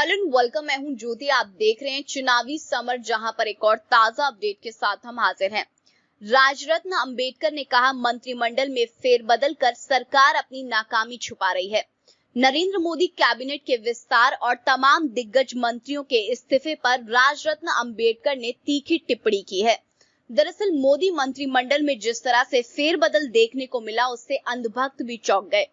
Hello and welcome. मैं हूं ज्योति। आप देख रहे हैं चुनावी समर, जहां पर एक और ताजा अपडेट के साथ हम हाजिर हैं। राजरत्न अंबेडकर ने कहा, मंत्रिमंडल में फेरबदल कर सरकार अपनी नाकामी छुपा रही है। नरेंद्र मोदी कैबिनेट के विस्तार और तमाम दिग्गज मंत्रियों के इस्तीफे पर राजरत्न अंबेडकर ने तीखी टिप्पणी की है। दरअसल मोदी मंत्रिमंडल में जिस तरह से फेरबदल देखने को मिला, उससे अंधभक्त भी चौंक गए,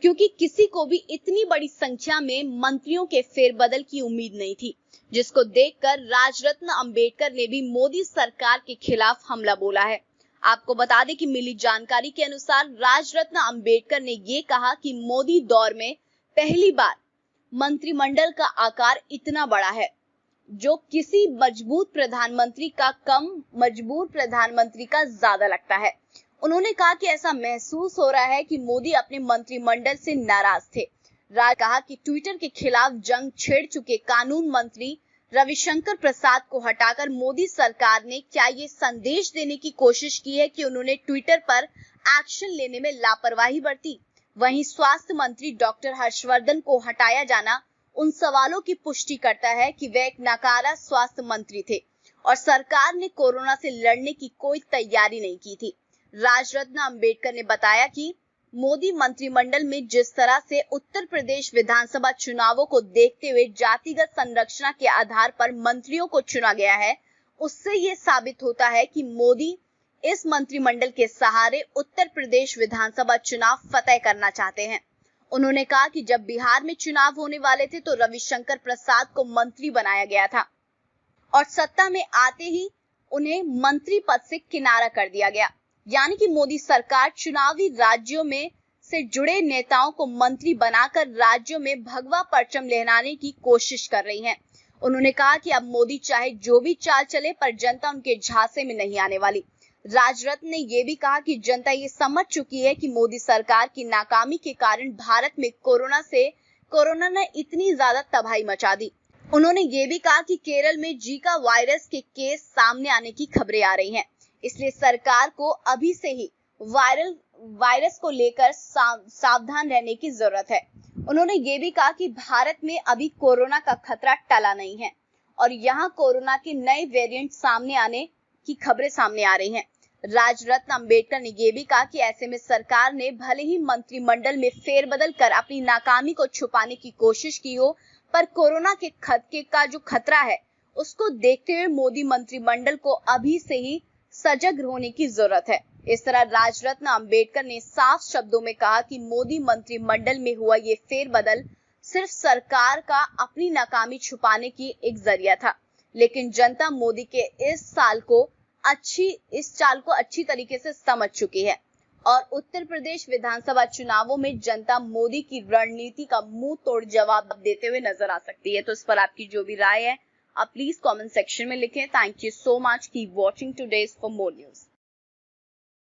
क्योंकि किसी को भी इतनी बड़ी संख्या में मंत्रियों के फेरबदल की उम्मीद नहीं थी, जिसको देखकर राजरत्न अंबेडकर ने भी मोदी सरकार के खिलाफ हमला बोला है। आपको बता दें कि मिली जानकारी के अनुसार राजरत्न अंबेडकर ने ये कहा कि मोदी दौर में पहली बार मंत्रिमंडल का आकार इतना बड़ा है, जो किसी मजबूत प्रधानमंत्री का कम, मजबूर प्रधानमंत्री का ज्यादा लगता है। उन्होंने कहा कि ऐसा महसूस हो रहा है कि मोदी अपने मंत्रिमंडल से नाराज थे। राज कहा कि ट्विटर के खिलाफ जंग छेड़ चुके कानून मंत्री रविशंकर प्रसाद को हटाकर मोदी सरकार ने क्या ये संदेश देने की कोशिश की है कि उन्होंने ट्विटर पर एक्शन लेने में लापरवाही बरती। वहीं स्वास्थ्य मंत्री डॉक्टर हर्षवर्धन को हटाया जाना उन सवालों की पुष्टि करता है कि वे एक नाकारा स्वास्थ्य मंत्री थे और सरकार ने कोरोना से लड़ने की कोई तैयारी नहीं की थी। राजरत्न अंबेडकर ने बताया कि मोदी मंत्रिमंडल में जिस तरह से उत्तर प्रदेश विधानसभा चुनावों को देखते हुए जातिगत संरचना के आधार पर मंत्रियों को चुना गया है, उससे ये साबित होता है कि मोदी इस मंत्रिमंडल के सहारे उत्तर प्रदेश विधानसभा चुनाव फतेह करना चाहते हैं। उन्होंने कहा कि जब बिहार में चुनाव होने वाले थे तो रविशंकर प्रसाद को मंत्री बनाया गया था और सत्ता में आते ही उन्हें मंत्री पद से किनारा कर दिया गया। यानी कि मोदी सरकार चुनावी राज्यों में से जुड़े नेताओं को मंत्री बनाकर राज्यों में भगवा परचम लहराने की कोशिश कर रही है। उन्होंने कहा कि अब मोदी चाहे जो भी चाल चले, पर जनता उनके झांसे में नहीं आने वाली। राजरत्न ने यह भी कहा कि जनता ये समझ चुकी है कि मोदी सरकार की नाकामी के कारण भारत में कोरोना ने इतनी ज्यादा तबाही मचा दी। उन्होंने ये भी कहा कि केरल में जीका वायरस के केस सामने आने की खबरें आ रही हैं, इसलिए सरकार को अभी से ही वायरस को लेकर सावधान रहने की जरूरत है। उन्होंने ये भी कहा कि भारत में अभी कोरोना का खतरा टला नहीं है और यहाँ कोरोना के नए वेरिएंट सामने आने की खबरें सामने आ रही हैं। राजरत्न अंबेडकर ने यह भी कहा कि ऐसे में सरकार ने भले ही मंत्रिमंडल में फेरबदल कर अपनी नाकामी को छुपाने की कोशिश की हो, पर कोरोना के खतरे का जो खतरा है, उसको देखते हुए मोदी मंत्रिमंडल को अभी से ही सजग होने की जरूरत है। इस तरह राजरत्न अंबेडकर ने साफ शब्दों में कहा कि मोदी मंत्रिमंडल में हुआ ये फेरबदल सिर्फ सरकार का अपनी नाकामी छुपाने की एक जरिया था, लेकिन जनता मोदी के इस चाल को अच्छी तरीके से समझ चुकी है और उत्तर प्रदेश विधानसभा चुनावों में जनता मोदी की रणनीति का मुंह तोड़ जवाब देते हुए नजर आ सकती है। तो इस पर आपकी जो भी राय है, आप प्लीज कमेंट सेक्शन में लिखें। Thank you so much. Keep watching today's for more news.